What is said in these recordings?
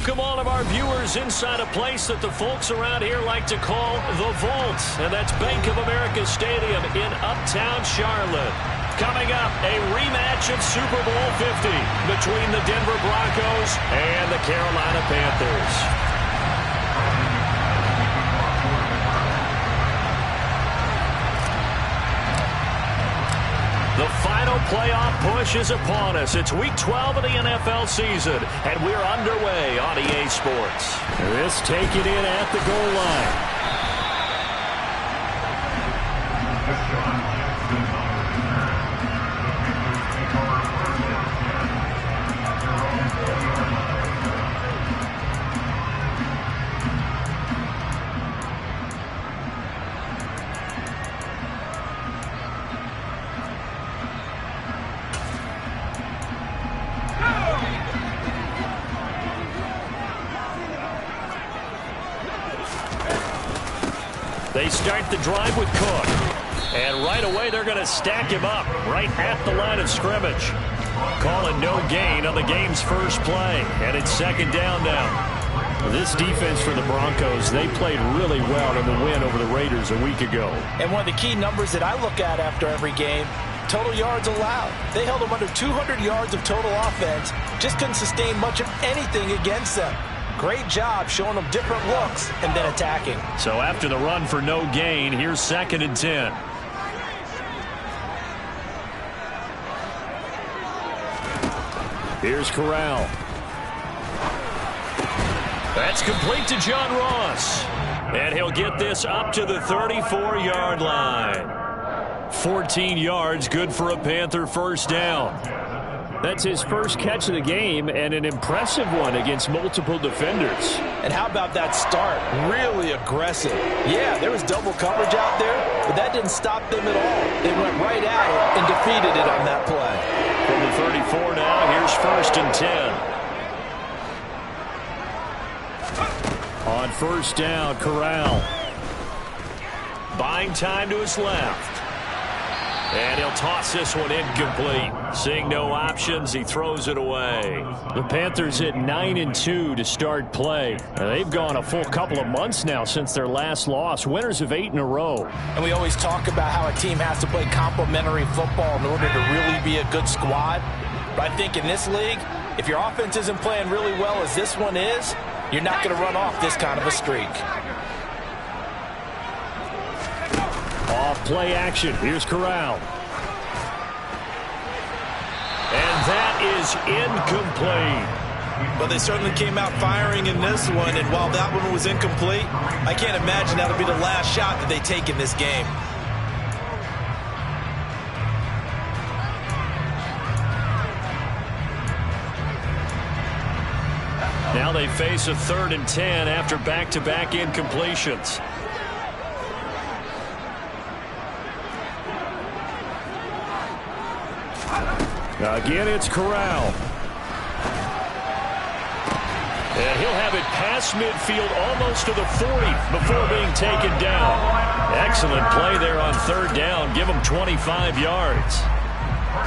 welcome all of our viewers inside a place that the folks around here like to call the Vault, and that's Bank of America Stadium in Uptown Charlotte. Coming up, a rematch of Super Bowl 50 between the Denver Broncos and the Carolina Panthers. The final playoff push is upon us. It's Week 12 of the NFL season, and we're underway on EA Sports. This take it in at the goal line. They start the drive with Cook. And right away, they're going to stack him up right at the line of scrimmage. Calling no gain on the game's first play. And it's second down now. This defense for the Broncos, they played really well in the win over the Raiders a week ago. And one of the key numbers that I look at after every game, total yards allowed. They held them under 200 yards of total offense. Just couldn't sustain much of anything against them. Great job showing them different looks and then attacking. So after the run for no gain, here's 2nd and 10. Here's Corral. That's complete to John Ross. And he'll get this up to the 34-yard line. 14 yards, good for a Panther first down. That's his first catch of the game, and an impressive one against multiple defenders. And how about that start? Really aggressive. Yeah, there was double coverage out there, but that didn't stop them at all. They went right at it and defeated it on that play. From the 34 now, here's 1st and 10. On first down, Corral. Buying time to his left. And he'll toss this one incomplete. Seeing no options, he throws it away. The Panthers hit 9-2 to start play. They've gone a full couple of months now since their last loss. Winners of 8 in a row. And we always talk about how a team has to play complementary football in order to really be a good squad. But I think in this league, if your offense isn't playing really well as this one is, you're not going to run off this kind of a streak. Off play action. Here's Corral. And that is incomplete. Well, they certainly came out firing in this one, and while that one was incomplete, I can't imagine that'll be the last shot that they take in this game. Now they face a 3rd and 10 after back-to-back incompletions. Again, it's Corral. And he'll have it past midfield almost to the 40 before being taken down. Excellent play there on 3rd down. Give them 25 yards.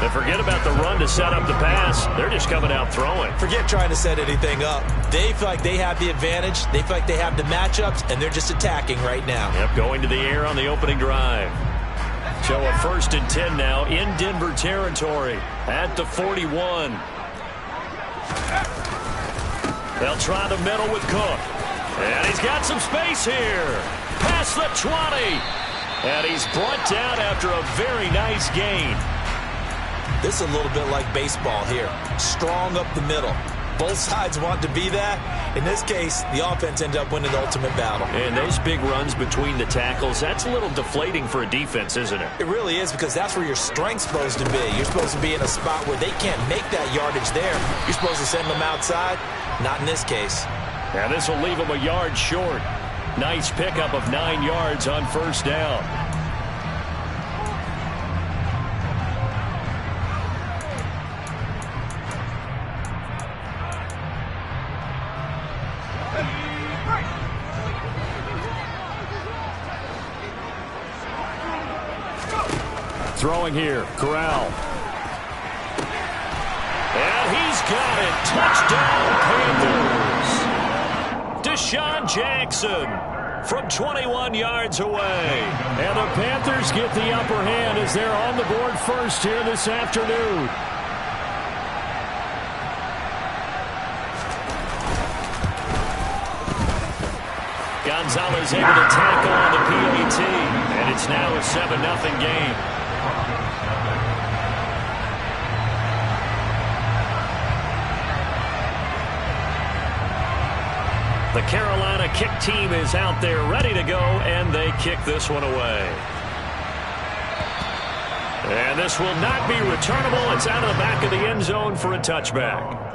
And forget about the run to set up the pass. They're just coming out throwing. Forget trying to set anything up. They feel like they have the advantage. They feel like they have the matchups, and they're just attacking right now. Yep, going to the air on the opening drive. So a 1st and 10 now in Denver territory at the 41. They'll try the middle with Cook. And he's got some space here. Past the 20. And he's brought down after a very nice gain. This is a little bit like baseball here. Strong up the middle. Both sides want to be that. In this case, the offense ended up winning the ultimate battle. And those big runs between the tackles, that's a little deflating for a defense, isn't it? It really is, because that's where your strength's supposed to be. You're supposed to be in a spot where they can't make that yardage there. You're supposed to send them outside. Not in this case. Now this will leave them a yard short. Nice pickup of 9 yards on 1st down. Throwing here, Corral. And he's got it. Touchdown, Panthers. Deshaun Jackson from 21 yards away. And the Panthers get the upper hand as they're on the board first here this afternoon. Gonzalez able to tackle on the PAT, and it's now a 7-0 game. The Carolina kick team is out there ready to go, and they kick this one away. And this will not be returnable. It's out of the back of the end zone for a touchback.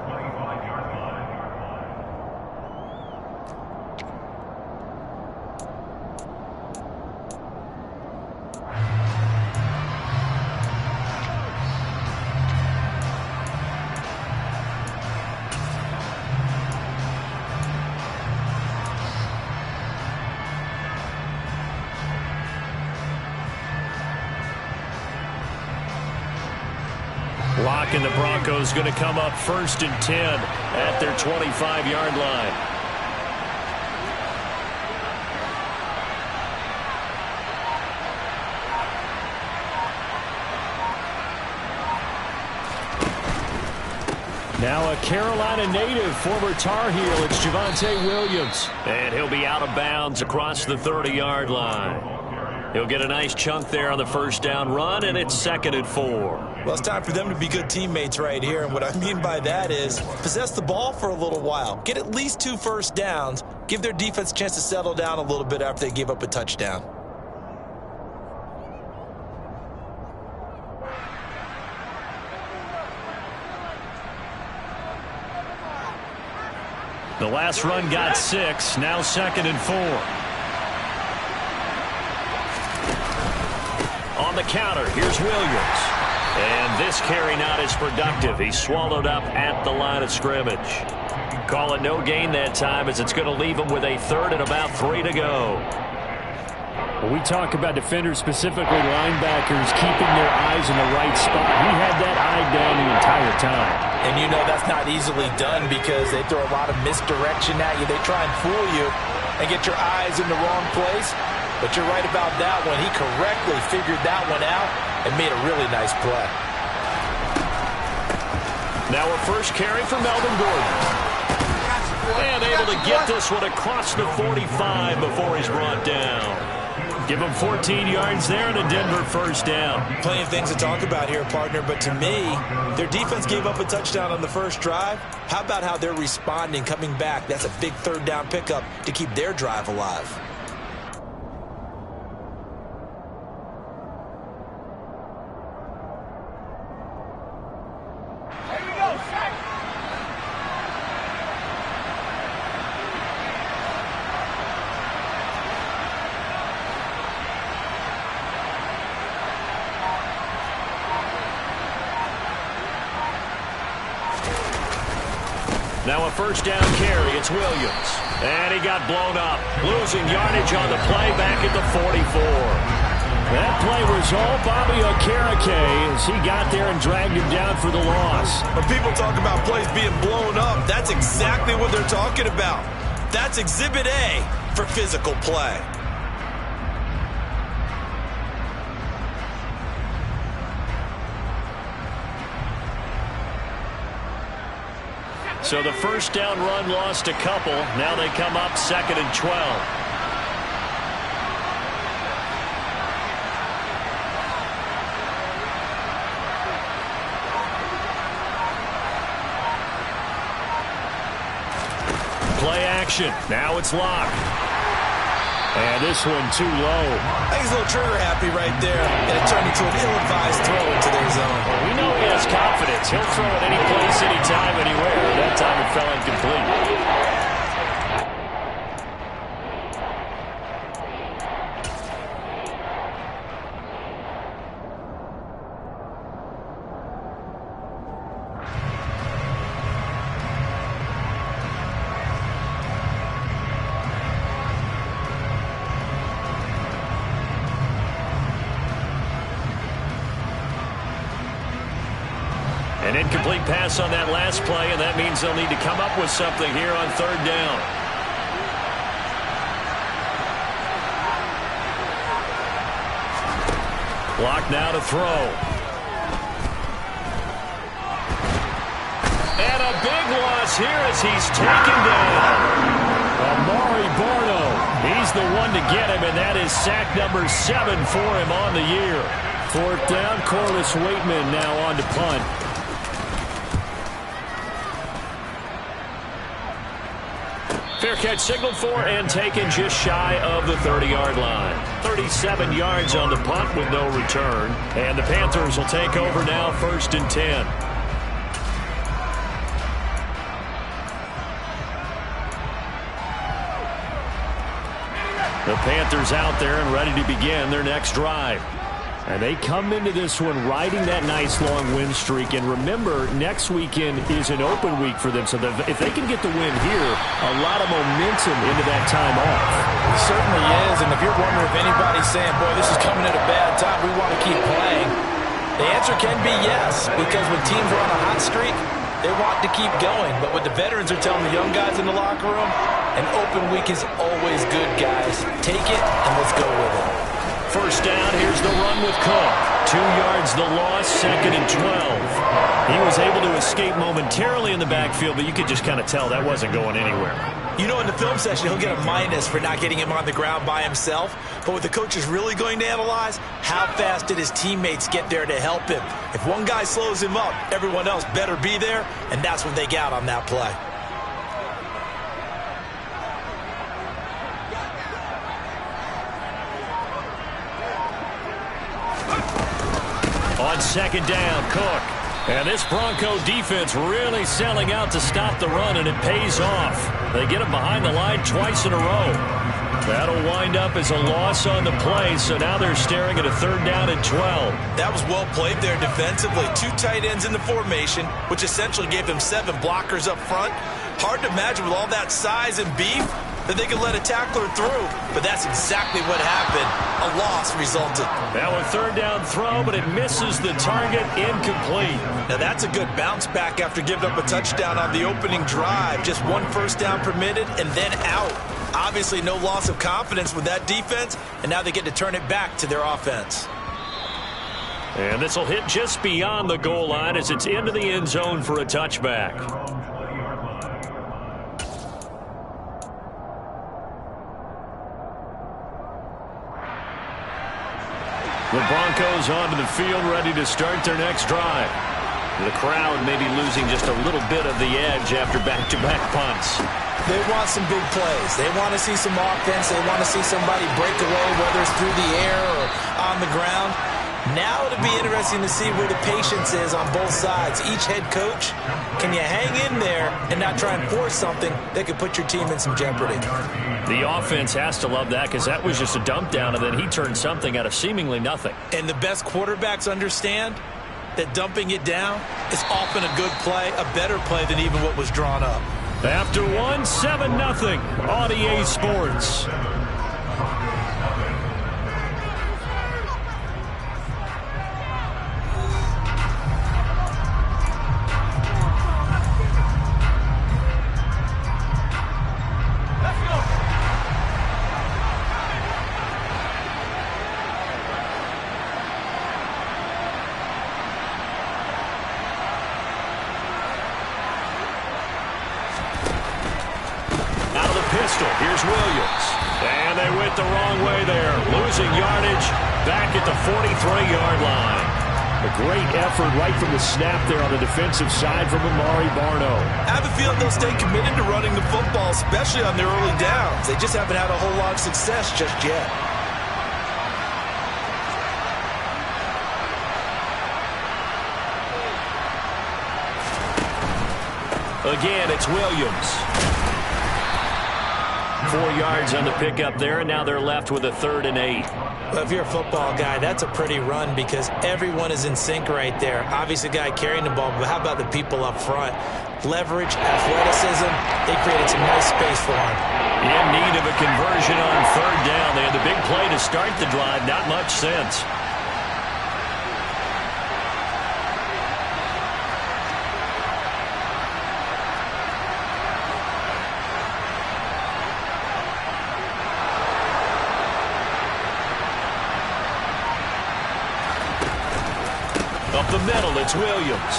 Lock and the Broncos going to come up 1st and 10 at their 25-yard line. Now a Carolina native, former Tar Heel, it's Javonte Williams. And he'll be out of bounds across the 30-yard line. He'll get a nice chunk there on the first down run, and it's 2nd and 4. Well, it's time for them to be good teammates right here, and what I mean by that is possess the ball for a little while, get at least 2 first downs, give their defense a chance to settle down a little bit after they give up a touchdown. The last run got 6, now 2nd and 4. On the counter, here's Williams. And this carry not as productive. He's swallowed up at the line of scrimmage. Call it no gain that time as it's going to leave him with a 3rd and about 3 to go. When we talk about defenders, specifically linebackers, keeping their eyes in the right spot, he had that eye down the entire time. And you know that's not easily done because they throw a lot of misdirection at you. They try and fool you and get your eyes in the wrong place. But you're right about that one. He correctly figured that one out and made a really nice play. Now a first carry for Melvin Gordon. And able to get this one across the 45 before he's brought down. Give him 14 yards there and a Denver first down. Plenty of things to talk about here, partner, but to me, their defense gave up a touchdown on the first drive. How about how they're responding, coming back? That's a big 3rd down pickup to keep their drive alive. Now a first down carry. It's Williams. And he got blown up. Losing yardage on the play back at the 44. That play was all Bobby Okereke as he got there and dragged him down for the loss. When people talk about plays being blown up, that's exactly what they're talking about. That's Exhibit A for physical play. So the first down run lost a couple. Now they come up 2nd and 12. Play action. Now it's locked. And this one too low. I think he's a little trigger happy right there. And it turned into an ill-advised throw into their zone. We know he has confidence. He'll throw it any place, anytime, anywhere. That time it fell incomplete. An incomplete pass on that last play, and that means they'll need to come up with something here on 3rd down. Block now to throw. And a big loss here as he's taken down. He's the one to get him, and that is sack number 7 for him on the year. 4th down, Corliss Waitman now on to punt. Fair catch signaled for and taken just shy of the 30-yard line. 37 yards on the punt with no return. And the Panthers will take over now, 1st and 10. The Panthers out there and ready to begin their next drive. And they come into this one riding that nice long win streak. And remember, next weekend is an open week for them. So if they can get the win here, a lot of momentum into that time off. It certainly is. And if you're wondering if anybody's saying, boy, this is coming at a bad time, we want to keep playing, the answer can be yes. Because when teams are on a hot streak, they want to keep going. But what the veterans are telling the young guys in the locker room, an open week is always good, guys. Take it and let's go with it. 1st down, here's the run with Cook. 2 yards the loss, 2nd and 12. He was able to escape momentarily in the backfield, but you could just kind of tell that wasn't going anywhere. You know, in the film session, he'll get a minus for not getting him on the ground by himself. But what the coach is really going to analyze, how fast did his teammates get there to help him? If one guy slows him up, everyone else better be there, and that's what they got on that play. On 2nd down, Cook. And this Bronco defense really selling out to stop the run, and it pays off. They get him behind the line twice in a row. That'll wind up as a loss on the play, so now they're staring at a 3rd down and 12. That was well played there defensively. 2 tight ends in the formation, which essentially gave them 7 blockers up front. Hard to imagine with all that size and beef that they could let a tackler through, but that's exactly what happened. A loss resulted. Now a 3rd down throw, but it misses the target, incomplete. Now that's a good bounce back after giving up a touchdown on the opening drive. Just 1 first down permitted and then out. Obviously no loss of confidence with that defense, and now they get to turn it back to their offense. And this will hit just beyond the goal line as it's into the end zone for a touchback. The Broncos onto the field, ready to start their next drive. The crowd may be losing just a little bit of the edge after back-to-back punts. They want some big plays. They want to see some offense. They want to see somebody break away, whether it's through the air or on the ground. Now it'll be interesting to see where the patience is on both sides. Each head coach, can you hang in there and not try and force something that could put your team in some jeopardy? The offense has to love that because that was just a dump down, and then he turned something out of seemingly nothing. And the best quarterbacks understand that dumping it down is often a good play, a better play than even what was drawn up. After 1, 7-0 on EA Sports. Here's Williams. And they went the wrong way there. Losing yardage back at the 43-yard line. A great effort right from the snap there on the defensive side from Amari Barno. I have a feeling they'll stay committed to running the football, especially on their early downs. They just haven't had a whole lot of success just yet. Again, it's Williams. 4 yards on the pickup there, and now they're left with a 3rd and 8. Well, if you're a football guy, that's a pretty run because everyone is in sync right there. Obviously, the guy carrying the ball, but how about the people up front? Leverage, athleticism, they created some nice space for him. In need of a conversion on 3rd down. They had the big play to start the drive, not much sense. Up the middle, it's Williams.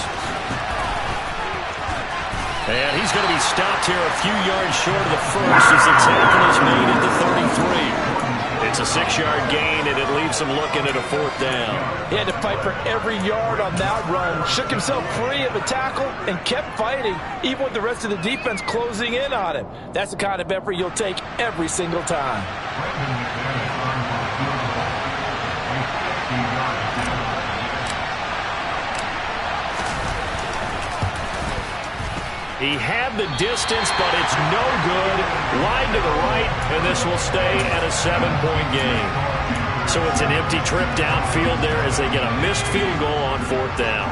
And he's going to be stopped here a few yards short of the first as the tackle is made at the 33. It's a 6-yard gain, and it leaves him looking at a 4th down. He had to fight for every yard on that run. Shook himself free of a tackle and kept fighting, even with the rest of the defense closing in on him. That's the kind of effort you'll take every single time. He had the distance, but it's no good. Wide to the right, and this will stay at a 7-point game. So it's an empty trip downfield there as they get a missed field goal on 4th down.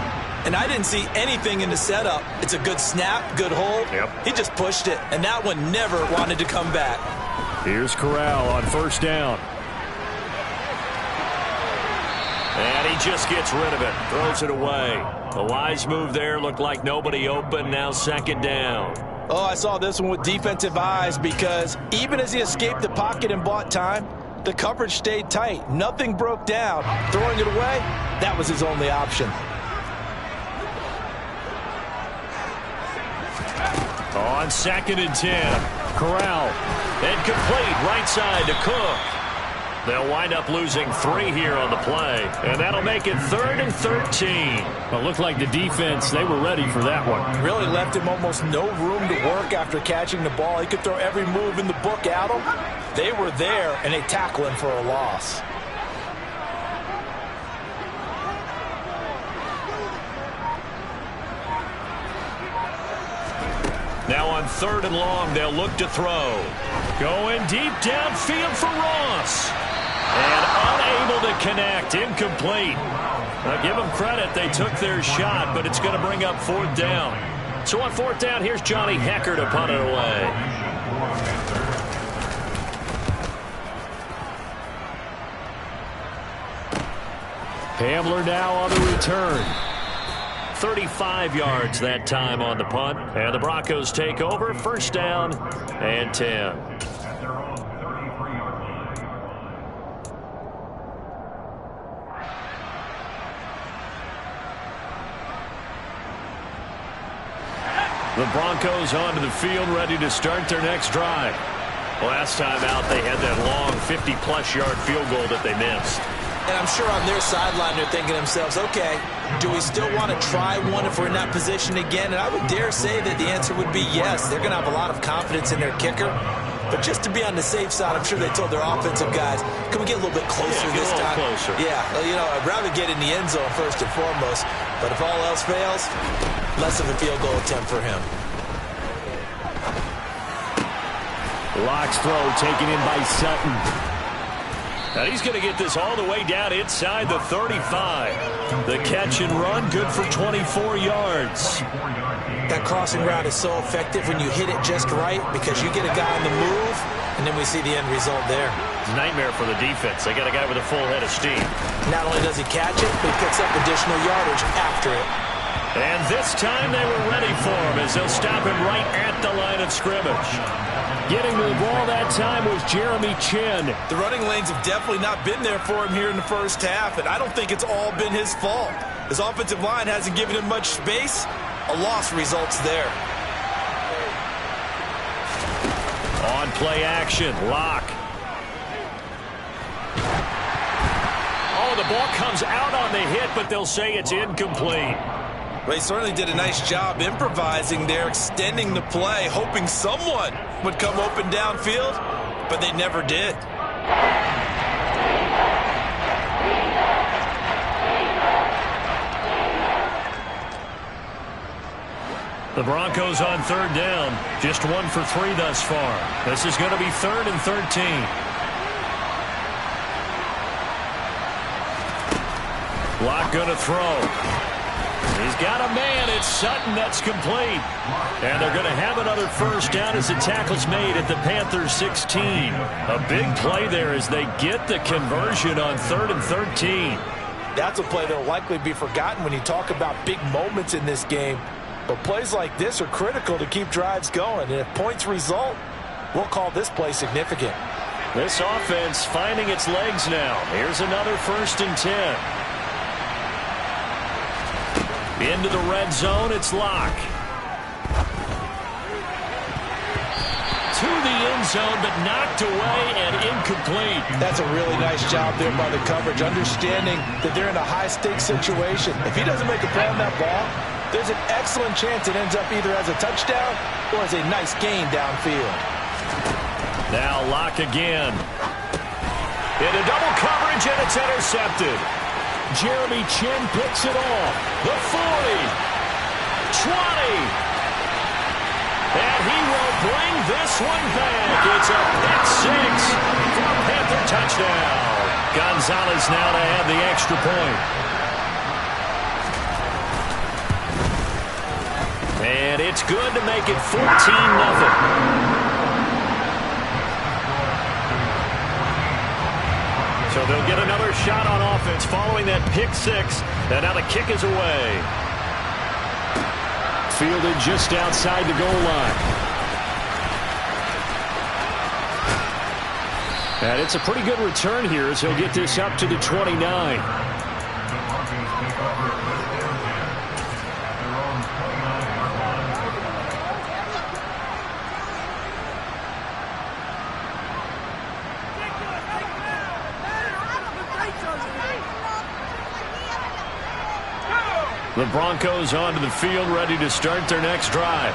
And I didn't see anything in the setup. It's a good snap, good hold. Yep. He just pushed it, and that one never wanted to come back. Here's Corral on 1st down. And he just gets rid of it, throws it away. The wise move there, looked like nobody open, now 2nd down. Oh, I saw this one with defensive eyes because even as he escaped the pocket and bought time, the coverage stayed tight. Nothing broke down. Throwing it away, that was his only option. On 2nd and 10, Corral. And complete, right side to Cook. They'll wind up losing 3 here on the play, and that'll make it 3rd and 13. Well, it looked like the defense, they were ready for that one. Really left him almost no room to work after catching the ball. He could throw every move in the book at him. They were there, and they tackle him for a loss. Now on 3rd and long, they'll look to throw. Going deep downfield for Ross. And unable to connect, incomplete. Now give them credit, they took their shot, but it's going to bring up 4th down. So on 4th down, here's Johnny Hecker to punt it away. Hamler now on the return. 35 yards that time on the punt. And the Broncos take over, 1st down and 10. The Broncos onto the field, ready to start their next drive. Last time out, they had that long 50-plus yard field goal that they missed. And I'm sure on their sideline they're thinking to themselves, okay, do we still want to try one if we're in that position again? And I would dare say that the answer would be yes. They're going to have a lot of confidence in their kicker. But just to be on the safe side, I'm sure they told their offensive guys, can we get a little bit closer this time? Closer. Yeah, you know, I'd rather get in the end zone first and foremost. But if all else fails, less of a field goal attempt for him. Locke's throw taken in by Sutton. Now he's going to get this all the way down inside the 35. The catch and run, good for 24 yards. That crossing route is so effective when you hit it just right because you get a guy on the move, and then we see the end result there. It's a nightmare for the defense. They got a guy with a full head of steam. Not only does he catch it, but he picks up additional yardage after it. And this time they were ready for him as they'll stop him right at the line of scrimmage. Getting to the ball that time was Jeremy Chin. The running lanes have definitely not been there for him here in the first half, and I don't think it's all been his fault. His offensive line hasn't given him much space. A loss results there. On play action, Locke. Oh, the ball comes out on the hit, but they'll say it's incomplete. Well, he certainly did a nice job improvising there, extending the play, hoping someone would come open downfield, but they never did. The Broncos on 3rd down, just 1 for 3 thus far. This is going to be 3rd and 13. Locke going to throw. He's got a man. It's Sutton. That's complete. And they're going to have another 1st down as the tackle's made at the Panthers 16. A big play there as they get the conversion on 3rd and 13. That's a play that will likely be forgotten when you talk about big moments in this game. But plays like this are critical to keep drives going. And if points result, we'll call this play significant. This offense finding its legs now. Here's another 1st and 10. Into the red zone, it's Locke. To the end zone, but knocked away and incomplete. That's a really nice job there by the coverage, understanding that they're in a high-stakes situation. If he doesn't make a play on that ball, there's an excellent chance it ends up either as a touchdown or as a nice gain downfield. Now Locke again. Into double coverage, and it's intercepted. Jeremy Chin picks it off. The 40. 20. And he will bring this one back. It's a pick six for a Panther touchdown. Gonzalez now to add the extra point. And it's good to make it 14-0. So they'll get another shot on offense following that pick six. And now the kick is away. Fielded just outside the goal line. And it's a pretty good return here as he'll get this up to the 29. The Broncos onto the field, ready to start their next drive.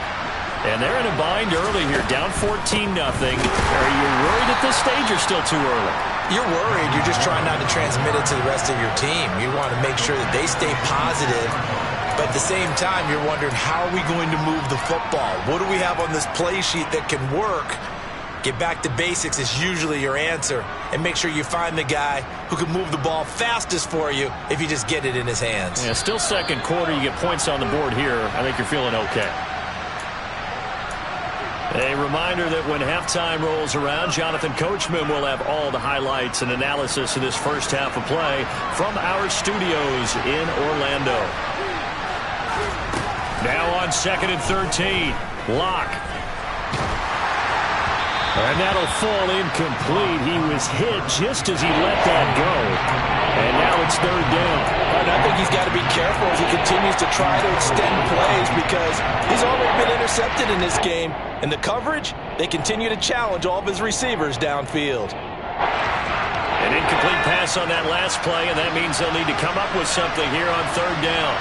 And they're in a bind early here, down 14-0. Are you worried at this stage or still too early? You're worried. You're just trying not to transmit it to the rest of your team. You want to make sure that they stay positive. But at the same time, you're wondering, how are we going to move the football? What do we have on this play sheet that can work? Get back to basics is usually your answer. And make sure you find the guy who can move the ball fastest for you if you just get it in his hands. Yeah, still second quarter. You get points on the board here. I think you're feeling okay. A reminder that when halftime rolls around, Jonathan Coachman will have all the highlights and analysis of this first half of play from our studios in Orlando. Now on 2nd and 13, Locke. And that'll fall incomplete. He was hit just as he let that go. And now it's 3rd down. And I think he's got to be careful as he continues to try to extend plays because he's already been intercepted in this game. And the coverage, they continue to challenge all of his receivers downfield. An incomplete pass on that last play, and that means they'll need to come up with something here on 3rd down.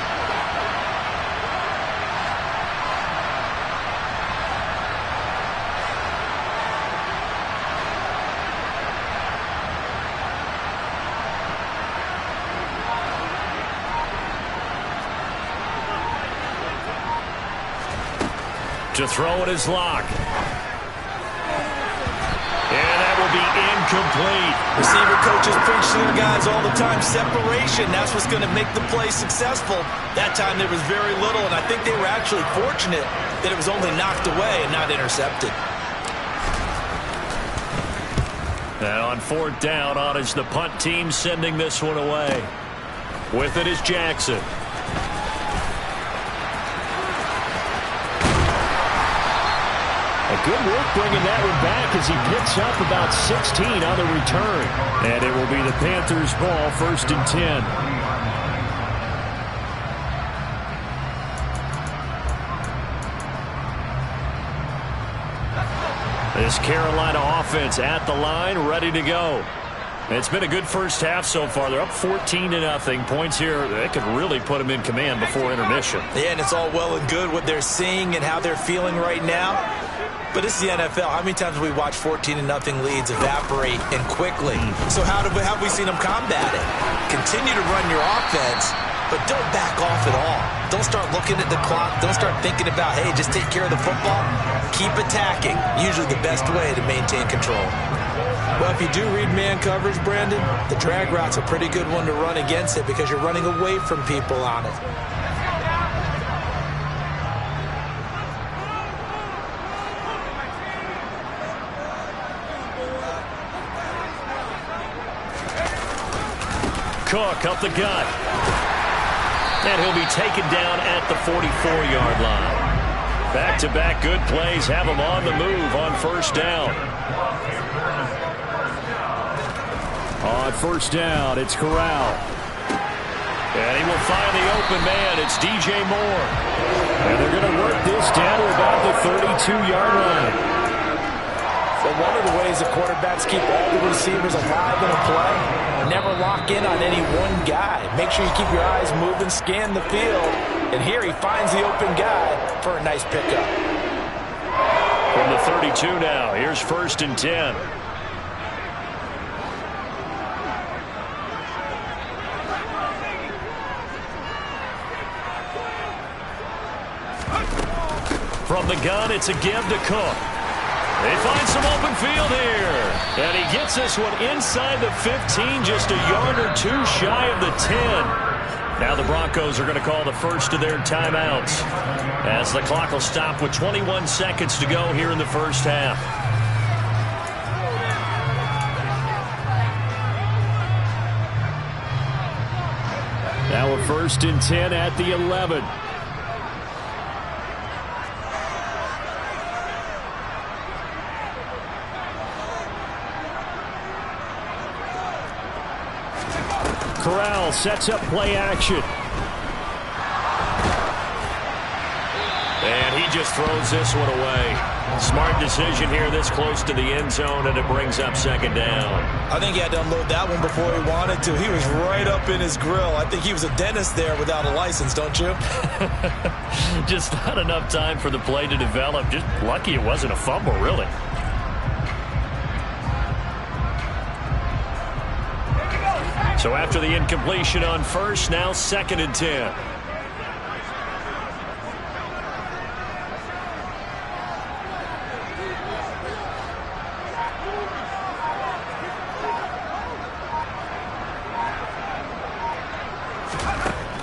To throw it is Locke. And that will be incomplete. Receiver coaches preach to their guys all the time. Separation, that's what's going to make the play successful. That time there was very little, and I think they were actually fortunate that it was only knocked away and not intercepted. Now on 4th down, on is the punt team sending this one away. With it is Jackson. Good work bringing that one back as he picks up about 16 on the return. And it will be the Panthers' ball, 1st and 10. This Carolina offense at the line, ready to go. It's been a good first half so far. They're up 14-0. Points here, they could really put them in command before intermission. Yeah, and it's all well and good what they're seeing and how they're feeling right now. But it's the NFL. How many times have we watched 14-0 leads evaporate and quickly? So how have we seen them combat it? Continue to run your offense, but don't back off at all. Don't start looking at the clock. Don't start thinking about, hey, just take care of the football. Keep attacking. Usually the best way to maintain control. Well, if you do read man coverage, Brandon, the drag route's a pretty good one to run against it because you're running away from people on it. Cook up the gut. And he'll be taken down at the 44-yard line. Back-to-back good plays have him on the move on 1st down. On 1st down, it's Corral. And he will find the open man. It's DJ Moore. And they're going to work this down to about the 32-yard line. So one of the ways the quarterbacks keep all the receivers alive in a play, never lock in on any one guy. Make sure you keep your eyes moving, scan the field. And here he finds the open guy for a nice pickup. From the 32 now, here's 1st and 10. From the gun, it's a give to Cook. They find some open field here. And he gets this one inside the 15, just a yard or two shy of the 10. Now the Broncos are going to call the first of their timeouts, as the clock will stop with 21 seconds to go here in the first half. Now a 1st and 10 at the 11. Corral sets up play action. And he just throws this one away. Smart decision here this close to the end zone, and it brings up 2nd down. I think he had to unload that one before he wanted to. He was right up in his grill. I think he was a dentist there without a license, don't you? Just not enough time for the play to develop. Just lucky it wasn't a fumble, really. So after the incompletion on 1st, now 2nd and 10.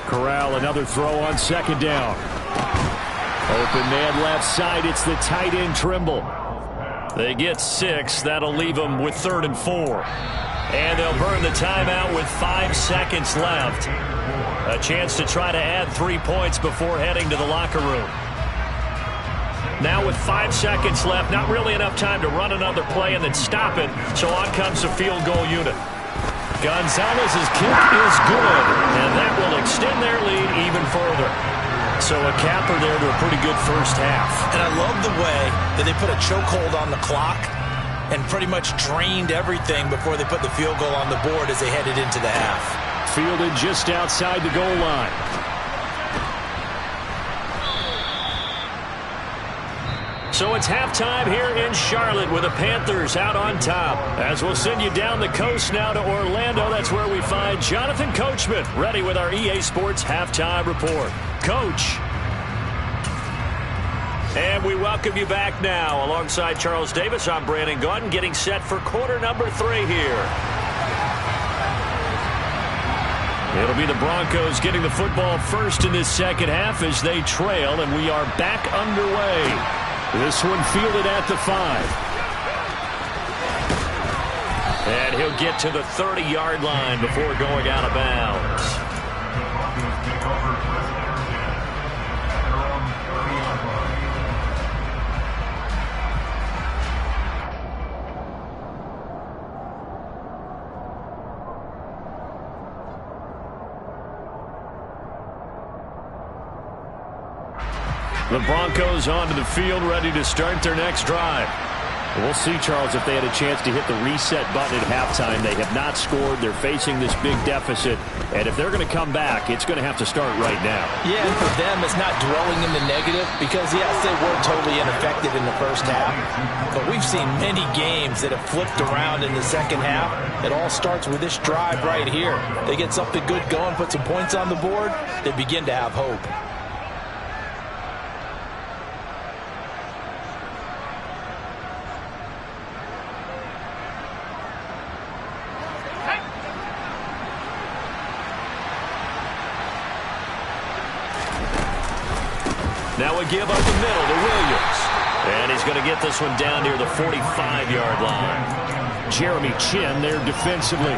Corral, another throw on 2nd down. Open man left side. It's the tight end Trimble. They get 6. That'll leave them with 3rd and 4. And they'll burn the timeout with 5 seconds left. A chance to try to add 3 points before heading to the locker room. Now with 5 seconds left, not really enough time to run another play and then stop it. So on comes the field goal unit. Gonzalez's kick is good, and that will extend their lead even further. So a capper there to a pretty good first half. And I love the way that they put a chokehold on the clock and pretty much drained everything before they put the field goal on the board as they headed into the half. Fielded just outside the goal line. So it's halftime here in Charlotte with the Panthers out on top. As we'll send you down the coast now to Orlando, that's where we find Jonathan Coachman ready with our EA Sports halftime report. Coach. And we welcome you back now. Alongside Charles Davis, I'm Brandon Gaudin, getting set for quarter number 3 here. It'll be the Broncos getting the football first in this second half as they trail, and we are back underway. This one fielded at the 5. And he'll get to the 30-yard line before going out of bounds. The Broncos onto the field, ready to start their next drive. We'll see, Charles, if they had a chance to hit the reset button at halftime. They have not scored. They're facing this big deficit. And if they're going to come back, it's going to have to start right now. Yeah, and for them, it's not dwelling in the negative because, yes, they were totally ineffective in the first half. But we've seen many games that have flipped around in the second half. It all starts with this drive right here. They get something good going, put some points on the board, they begin to have hope. Now a give up the middle to Williams. And he's going to get this one down near the 45-yard line. Jeremy Chin there defensively.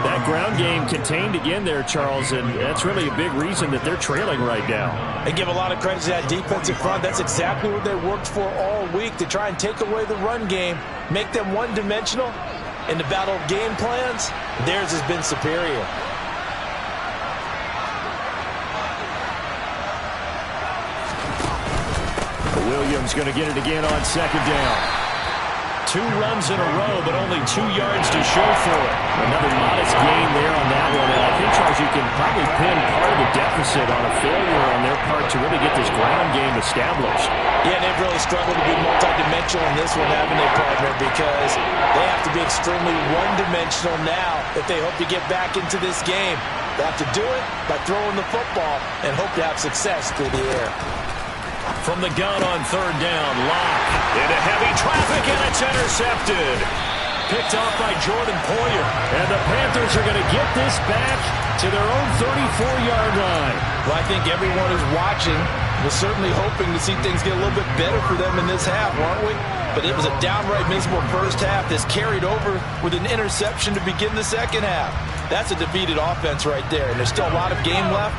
That ground game contained again there, Charles, and that's really a big reason that they're trailing right now. They give a lot of credit to that defensive front. That's exactly what they worked for all week, to try and take away the run game, make them one-dimensional. In the battle of game plans, theirs has been superior. Williams going to get it again on second down. 2 runs in a row, but only 2 yards to show for it. Another modest gain there on that one. And I think, Charles, you can probably pin part of the deficit on a failure on their part to really get this ground game established. Yeah, they've really struggled to be multidimensional in this one, haven't they, partner? Because they have to be extremely one-dimensional now if they hope to get back into this game. They have to do it by throwing the football and hope to have success through the air. From the gun on third down, Locke into heavy traffic, and it's intercepted. Picked off by Jordan Poyer. And the Panthers are going to get this back to their own 34-yard line. Well, I think everyone who's watching was certainly hoping to see things get a little bit better for them in this half, weren't we? But it was a downright miserable first half that's carried over with an interception to begin the second half. That's a defeated offense right there, and there's still a lot of game left.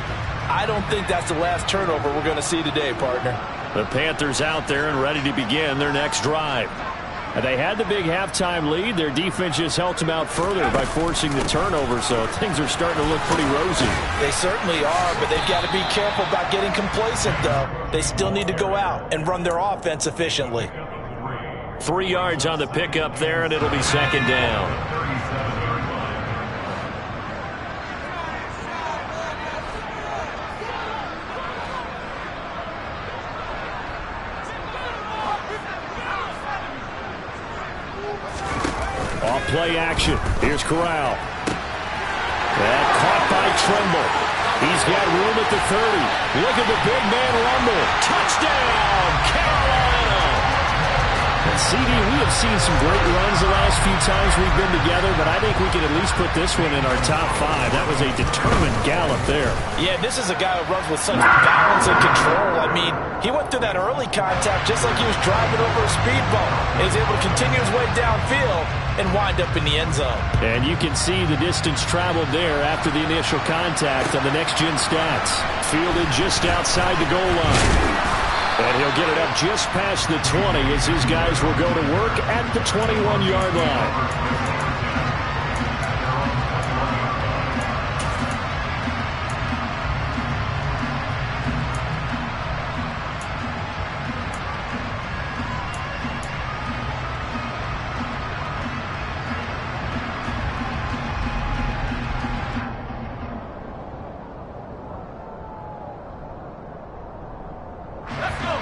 I don't think that's the last turnover we're going to see today, partner. The Panthers out there and ready to begin their next drive. And they had the big halftime lead. Their defense just helped them out further by forcing the turnover, so things are starting to look pretty rosy. They certainly are, but they've got to be careful about getting complacent, though. They still need to go out and run their offense efficiently. 3 yards on the pickup there, and it'll be second down. Play action. Here's Corral. That caught by Tremble. He's got room at the 30. Look at the big man rumble. Touchdown, Carolina! And CD, we have seen some great runs the last few times we've been together, but I think we can at least put this one in our top 5. That was a determined gallop there. Yeah, this is a guy who runs with such balance and control. I mean, he went through that early contact just like he was driving over a speed bump. And he's able to continue his way downfield and wind up in the end zone. And you can see the distance traveled there after the initial contact on the next-gen stats. Fielded just outside the goal line. And he'll get it up just past the 20 as his guys will go to work at the 21-yard line.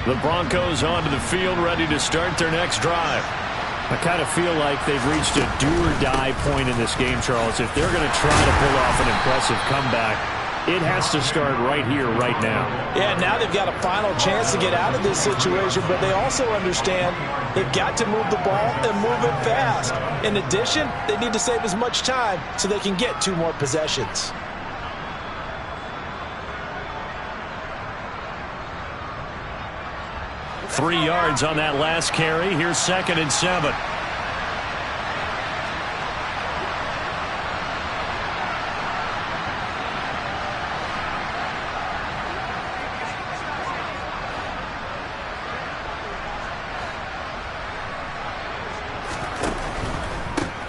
The Broncos onto the field, ready to start their next drive. I kind of feel like they've reached a do-or-die point in this game, Charles. If they're going to try to pull off an impressive comeback, it has to start right here, right now. Yeah, now they've got a final chance to get out of this situation, but they also understand they've got to move the ball and move it fast. In addition, they need to save as much time so they can get 2 more possessions. Three yards on that last carry. Here's 2nd and 7.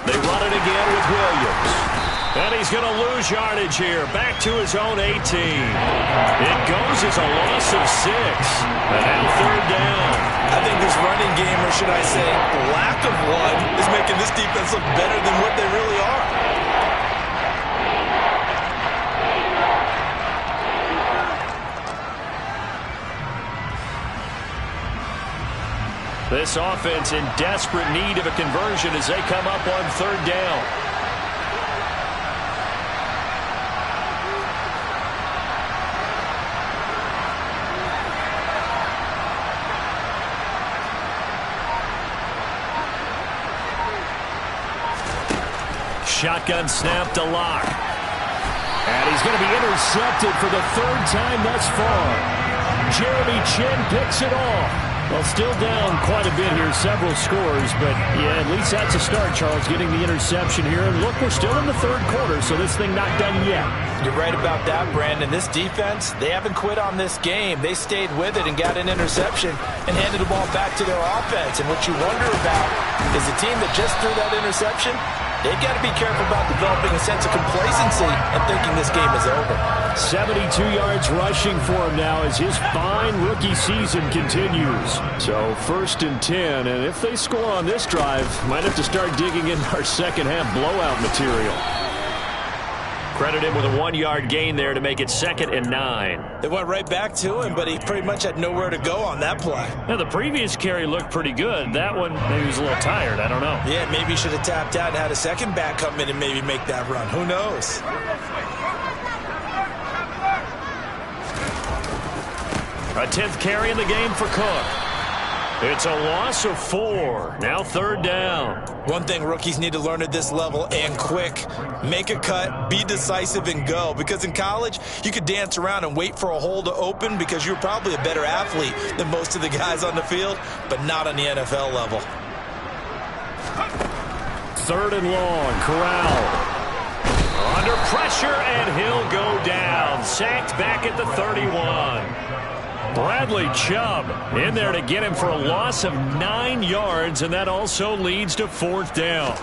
They run it again with Williams. And he's going to lose yardage here. Back to his own 18. It goes as a loss of 6. And now 3rd down. I think this running game, or should I say lack of one, is making this defense look better than what they really are. This offense in desperate need of a conversion as they come up on 3rd down. Shotgun snap to Locke. And he's going to be intercepted for the 3rd time thus far. Jeremy Chin picks it off. Well, still down quite a bit here, several scores, but yeah, at least that's a start, Charles, getting the interception here. And look, we're still in the 3rd quarter, so this thing not done yet. You're right about that, Brandon. This defense, they haven't quit on this game. They stayed with it and got an interception and handed the ball back to their offense. And what you wonder about is the team that just threw that interception, They've got to be careful about developing a sense of complacency and thinking this game is over. 72 yards rushing for him now as his fine rookie season continues. So 1st and 10, and if they score on this drive, might have to start digging in our second half blowout material. Credit him with a 1-yard gain there to make it 2nd and 9. They went right back to him, but he pretty much had nowhere to go on that play. Now, the previous carry looked pretty good. That one, maybe he was a little tired. I don't know. Yeah, maybe he should have tapped out and had a second back come in and maybe make that run. Who knows? A 10th carry in the game for Cook. It's a loss of 4. Now 3rd down. One thing rookies need to learn at this level, and quick, make a cut, be decisive, and go. Because in college, you could dance around and wait for a hole to open because you're probably a better athlete than most of the guys on the field, but not on the NFL level. 3rd and long, Corral. Under pressure, and he'll go down. Sacked back at the 31. Bradley Chubb in there to get him for a loss of 9 yards, and that also leads to 4th down.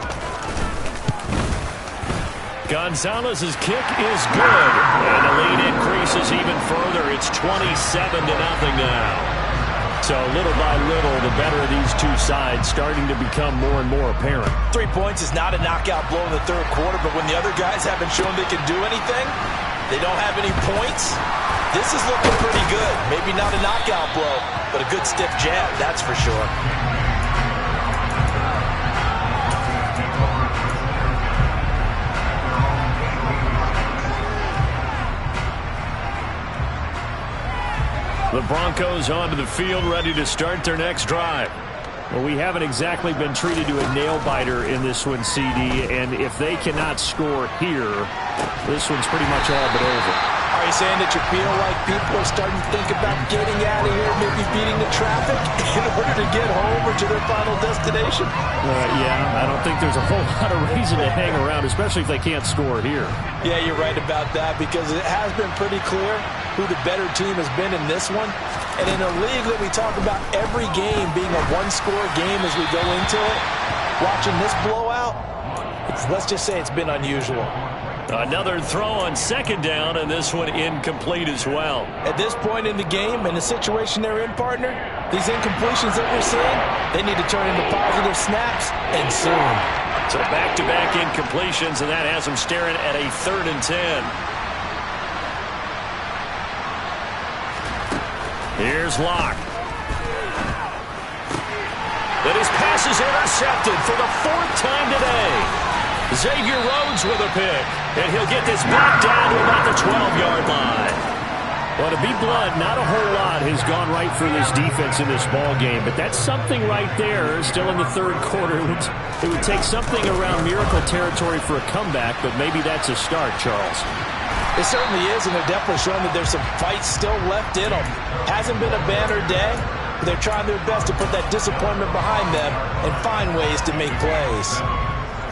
Gonzalez's kick is good, and the lead increases even further. It's 27-0 now. So little by little, the better of these two sides starting to become more and more apparent. 3 points is not a knockout blow in the 3rd quarter, but when the other guys haven't shown they can do anything, they don't have any points. This is looking pretty good. Maybe not a knockout blow, but a good stiff jab, that's for sure. The Broncos onto the field, ready to start their next drive. Well, we haven't exactly been treated to a nail-biter in this one, CD, and if they cannot score here, this one's pretty much all but over. Are you saying that you feel like people are starting to think about getting out of here, maybe beating the traffic in order to get home or to their final destination? Yeah, I don't think there's a whole lot of reason to hang around, especially if they can't score here. Yeah, you're right about that because it has been pretty clear who the better team has been in this one. And in a league that we talk about every game being a one-score game as we go into it, watching this blowout, let's just say it's been unusual. Another throw on 2nd down, and this one incomplete as well. At this point in the game, and the situation they're in, partner, these incompletions that we're seeing, they need to turn into positive snaps, and soon. So back-to-back incompletions, and that has them staring at a 3rd and 10. Here's Locke. And his pass is intercepted for the 4th time today. Xavier Rhodes with a pick, and he'll get this back down to about the 12-yard line. Well, to be blunt, not a whole lot has gone right for this defense in this ball game, but that's something right there. Still in the 3rd quarter, it would take something around miracle territory for a comeback, but maybe that's a start, Charles. It certainly is, and they're definitely showing that there's some fight still left in them. Hasn't been a banner day, but they're trying their best to put that disappointment behind them and find ways to make plays.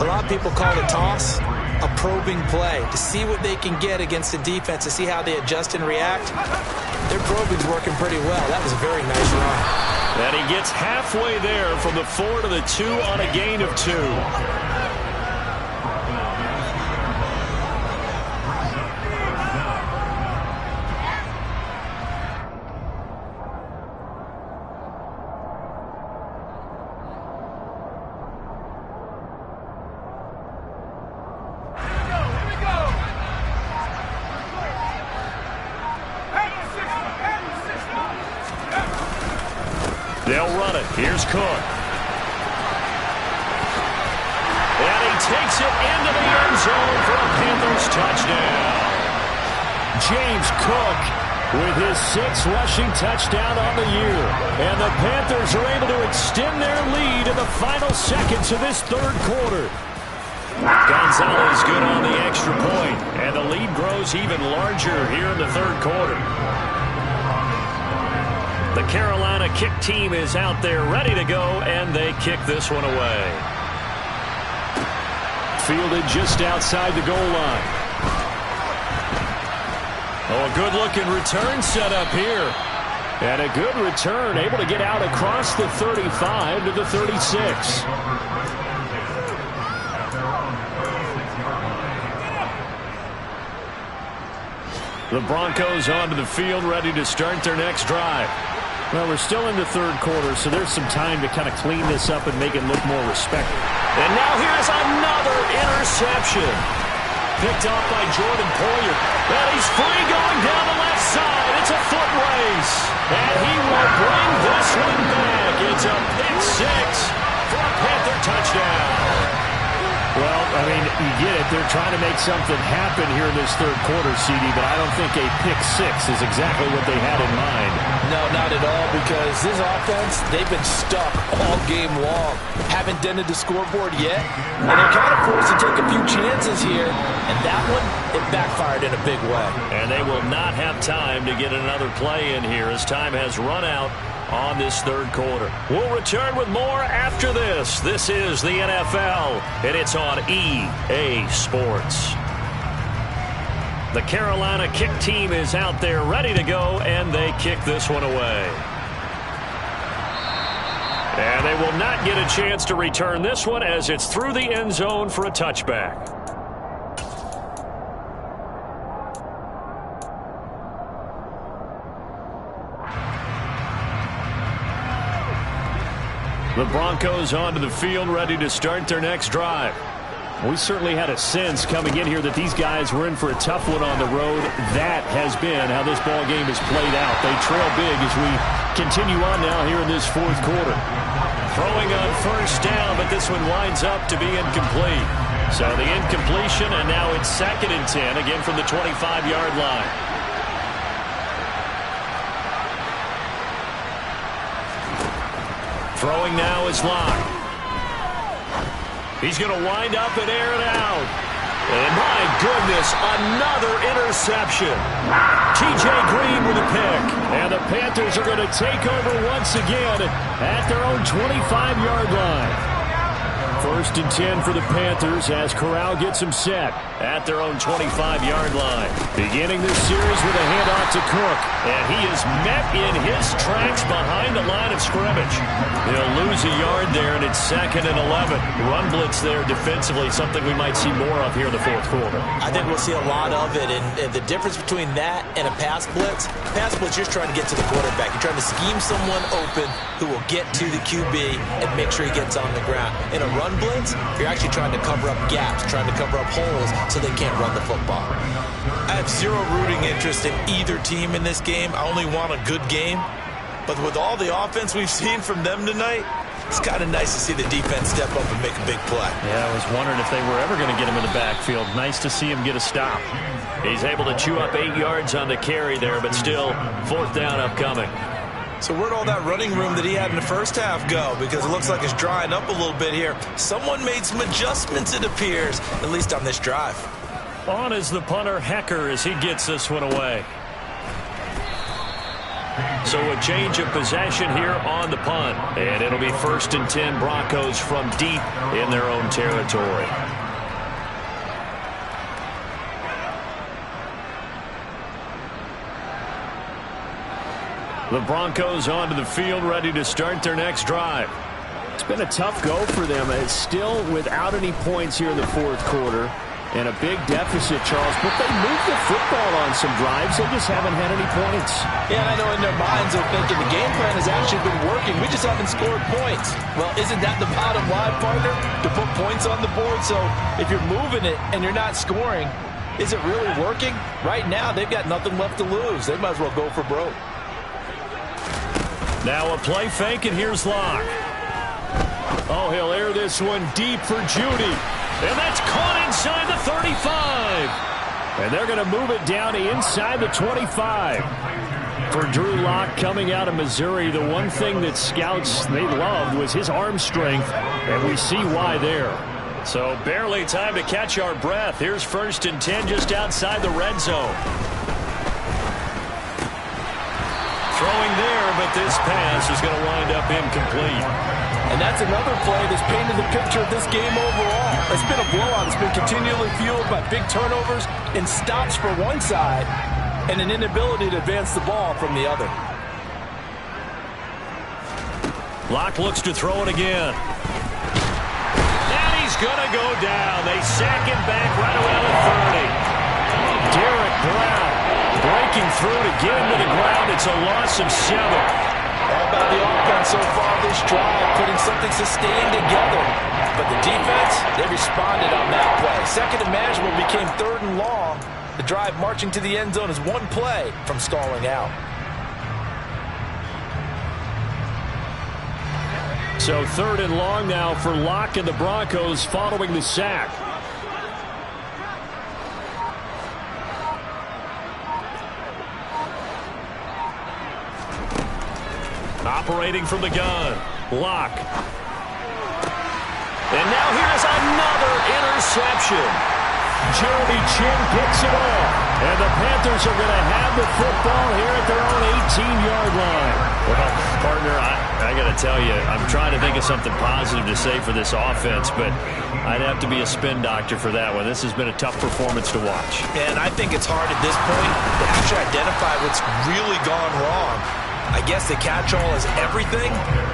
A lot of people call the toss a probing play, to see what they can get against the defense, to see how they adjust and react. Their probing's working pretty well. That was a very nice run. And he gets halfway there from the 4 to the 2 on a gain of 2. They'll run it. Here's Cook. And he takes it into the end zone for a Panthers touchdown. James Cook with his 6th rushing touchdown on the year. And the Panthers are able to extend their lead in the final seconds of this 3rd quarter. Gonzalez good on the extra point, and the lead grows even larger here in the 3rd quarter. The Carolina kick team is out there ready to go, and they kick this one away. Fielded just outside the goal line. Oh, a good-looking return set up here. And a good return, able to get out across the 35 to the 36. The Broncos onto the field, ready to start their next drive. Well, we're still in the third quarter, so there's some time to kind of clean this up and make it look more respectable. And now here's another interception. Picked off by Jordan Poyer. And he's free going down the left side. It's a foot race. And he will bring this one back. It's a pick six for a Panther touchdown. Well, I mean, you get it. They're trying to make something happen here in this third quarter, CD, but I don't think a pick six is exactly what they had in mind. No, not at all, because this offense, they've been stuck all game long. Haven't dented the scoreboard yet, and they're kind of forced to take a few chances here, and that one, it backfired in a big way. And they will not have time to get another play in here as time has run out on this third quarter. We'll return with more after this. This is the NFL, and it's on EA Sports. The Carolina kick team is out there ready to go, and they kick this one away. And they will not get a chance to return this one as it's through the end zone for a touchback. The Broncos onto the field, ready to start their next drive. We certainly had a sense coming in here that these guys were in for a tough one on the road. That has been how this ball game has played out. They trail big as we continue on now here in this fourth quarter. Throwing on first down, but this one winds up to be incomplete. So the incompletion, and now it's 2nd and 10, again from the 25-yard line. Throwing now is Locke. He's going to wind up and air it out. And my goodness, another interception. T.J. Green with a pick. And the Panthers are going to take over once again at their own 25-yard line. 1st and 10 for the Panthers as Corral gets them set at their own 25-yard line. Beginning this series with a handoff to Cook. And he is met in his tracks behind the line of scrimmage. They'll lose a yard there, and it's 2nd and 11. Run blitz there defensively, something we might see more of here in the fourth quarter. I think we'll see a lot of it, and the difference between that and a pass blitz, you're trying to get to the quarterback. You're trying to scheme someone open who will get to the QB and make sure he gets on the ground. In a run blitz, you're actually trying to cover up gaps, trying to cover up holes so they can't run the football. I have zero rooting interest in either team in this game. I only want a good game. But with all the offense we've seen from them tonight, it's kind of nice to see the defense step up and make a big play. Yeah, I was wondering if they were ever going to get him in the backfield. Nice to see him get a stop. He's able to chew up 8 yards on the carry there, but still 4th down upcoming. So where'd all that running room that he had in the first half go? Because it looks like it's drying up a little bit here. Someone made some adjustments, it appears, at least on this drive. On is the punter, Hecker, as he gets this one away. So a change of possession here on the punt. And it'll be 1st and 10 Broncos from deep in their own territory. The Broncos onto the field, ready to start their next drive. It's been a tough go for them. It's still without any points here in the fourth quarter. And a big deficit, Charles. But they moved the football on some drives. They just haven't had any points. Yeah, and I know in their minds they're thinking the game plan has actually been working. We just haven't scored points. Well, isn't that the bottom line, partner? To put points on the board. So if you're moving it and you're not scoring, is it really working? Right now, they've got nothing left to lose. They might as well go for broke. Now a play fake, and here's Locke. Oh, he'll air this one deep for Judy. And that's caught inside the 35. And they're going to move it down to inside the 25. For Drew Lock coming out of Missouri, the one thing that scouts they loved was his arm strength, and we see why there. So barely time to catch our breath. Here's 1st and 10 just outside the red zone. Throwing there, but this pass is going to wind up incomplete. And that's another play that's painted the picture of this game overall. It's been a blowout. It's been continually fueled by big turnovers and stops for one side and an inability to advance the ball from the other. Locke looks to throw it again. And he's going to go down. They sack him back right around the 30. Derek Brown breaking through to get him to the ground. It's a loss of 7. All about the offense so far this drive, putting something sustained together. But the defense, they responded on that play. Second and manageable became 3rd and long. The drive marching to the end zone is one play from stalling out. So 3rd and long now for Locke and the Broncos following the sack. Operating from the gun, Locke. And now here's another interception. Jeremy Chin picks it off. And the Panthers are going to have the football here at their own 18-yard line. Well, partner, I got to tell you, I'm trying to think of something positive to say for this offense, but I'd have to be a spin doctor for that one. This has been a tough performance to watch. And I think it's hard at this point to actually identify what's really gone wrong. I guess the catch-all is everything.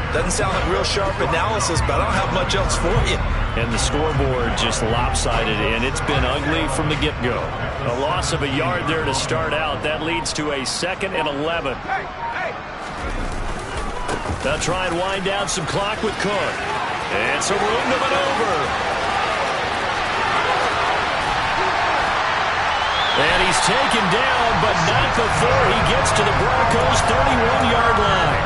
Doesn't sound like real sharp analysis, but I don't have much else for you. And the scoreboard just lopsided, and it's been ugly from the get-go. A loss of a yard there to start out. That leads to a 2nd and 11. They'll try and wind down some clock with Cook. And some room to maneuver. And he's taken down, but not before he gets to the Broncos' 31-yard line.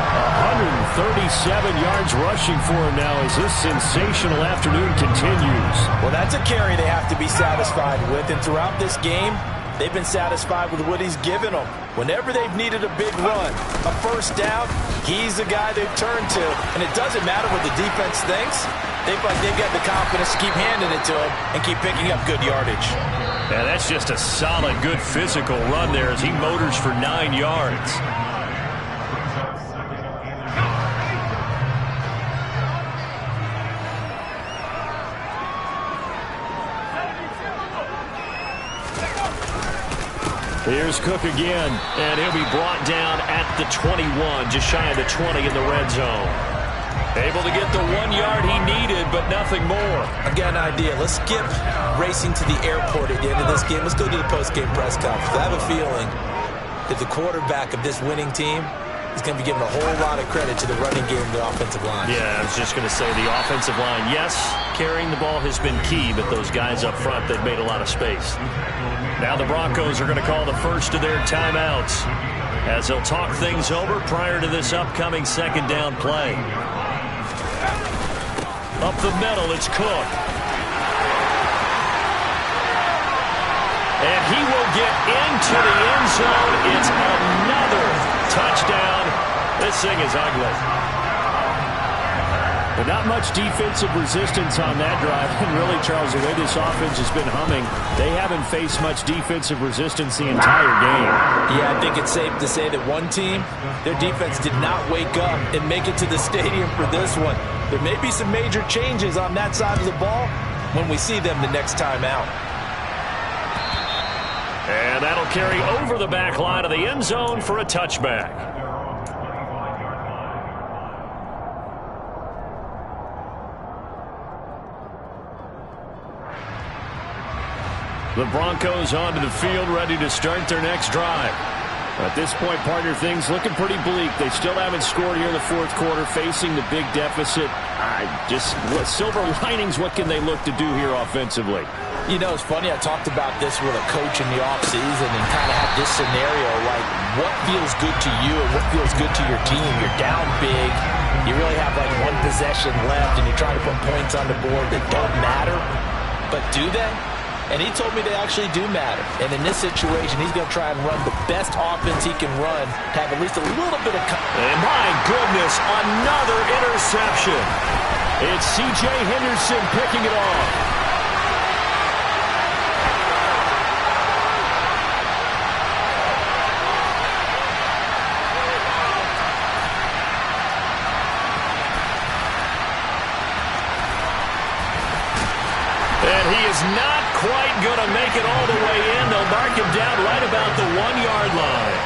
137 yards rushing for him now as this sensational afternoon continues. Well, that's a carry they have to be satisfied with, and throughout this game, they've been satisfied with what he's given them. Whenever they've needed a big run, a first down, he's the guy they've turned to. And it doesn't matter what the defense thinks. They've got the confidence to keep handing it to him and keep picking up good yardage. Yeah, that's just a solid, good physical run there as he motors for 9 yards. Here's Cook again. And he'll be brought down at the 21, just shy of the 20 in the red zone. Able to get the 1 yard he needed, but nothing more. I got an idea. Let's skip racing to the airport at the end of this game. Let's go to the post-game press conference. I have a feeling that the quarterback of this winning team is going to be giving a whole lot of credit to the running game and the offensive line. Yeah, I was just going to say the offensive line, yes, carrying the ball has been key, but those guys up front, they've made a lot of space. Now the Broncos are going to call the first of their timeouts as they'll talk things over prior to this upcoming 2nd down play. Up the middle, it's Cook. And he will get into the end zone. It's another touchdown. This thing is ugly. But not much defensive resistance on that drive. And really, Charles, the way this offense has been humming, they haven't faced much defensive resistance the entire game. Yeah, I think it's safe to say that one team, their defense did not wake up and make it to the stadium for this one. There may be some major changes on that side of the ball when we see them the next time out. And that'll carry over the back line of the end zone for a touchback. The Broncos onto the field, ready to start their next drive. At this point, partner, things looking pretty bleak. They still haven't scored here in the 4th quarter, facing the big deficit. Silver linings, what can they look to do here offensively? You know, it's funny, I talked about this with a coach in the offseason and kind of had this scenario, like what feels good to you and what feels good to your team. You're down big. You really have like one possession left and you're trying to put points on the board that don't matter. But do they? And he told me they actually do matter. And in this situation, he's going to try and run the best offense he can run to have at least a little bit of... And my goodness, another interception. It's C.J. Henderson picking it off. And he is not quite going to make it all the way in. They'll mark him down right about the 1 yard line.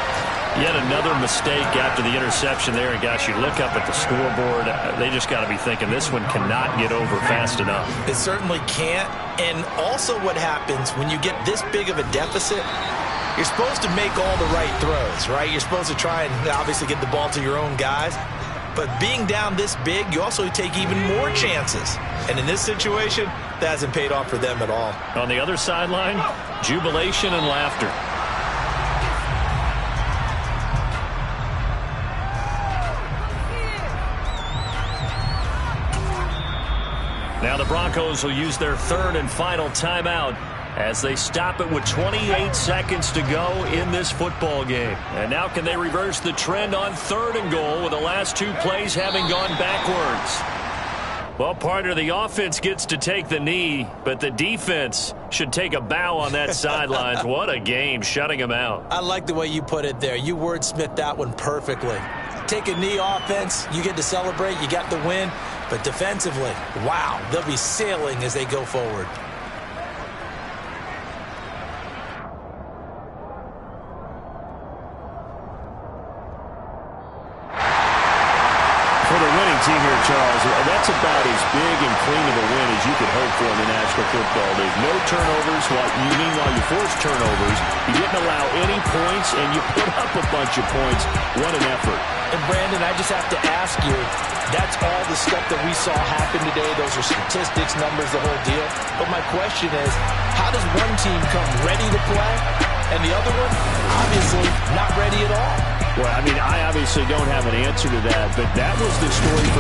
Yet another mistake after the interception there. And gosh, you look up at the scoreboard, they just got to be thinking this one cannot get over fast enough. It certainly can't. And also what happens when you get this big of a deficit, You're supposed to make all the right throws, right? You're supposed to try and obviously get the ball to your own guys. But being down this big, you also take even more chances. And in this situation, that hasn't paid off for them at all. On the other sideline, jubilation and laughter. Now the Broncos will use their third and final timeout as they stop it with 28 seconds to go in this football game. And now can they reverse the trend on 3rd and goal with the last 2 plays having gone backwards? Well, partner, the offense gets to take the knee, but the defense should take a bow on that sidelines. What a game, shutting them out. I like the way you put it there. You wordsmithed that one perfectly. Take a knee offense, you get to celebrate, you got the win. But defensively, wow, they'll be sailing as they go forward. For the winning team here, Charles, that's about as big and clean of a win as you could hope for in the National Football League. No turnovers. Meanwhile, you force turnovers. You didn't allow any points, and you put up a bunch of points. What an effort. And, Brandon, I just have to ask you, that's all the stuff that we saw happen today. Those are statistics, numbers, the whole deal. But my question is, how does one team come ready to play, and the other one, obviously, not ready at all? Well, I mean, I obviously don't have an answer to that, but that was the story for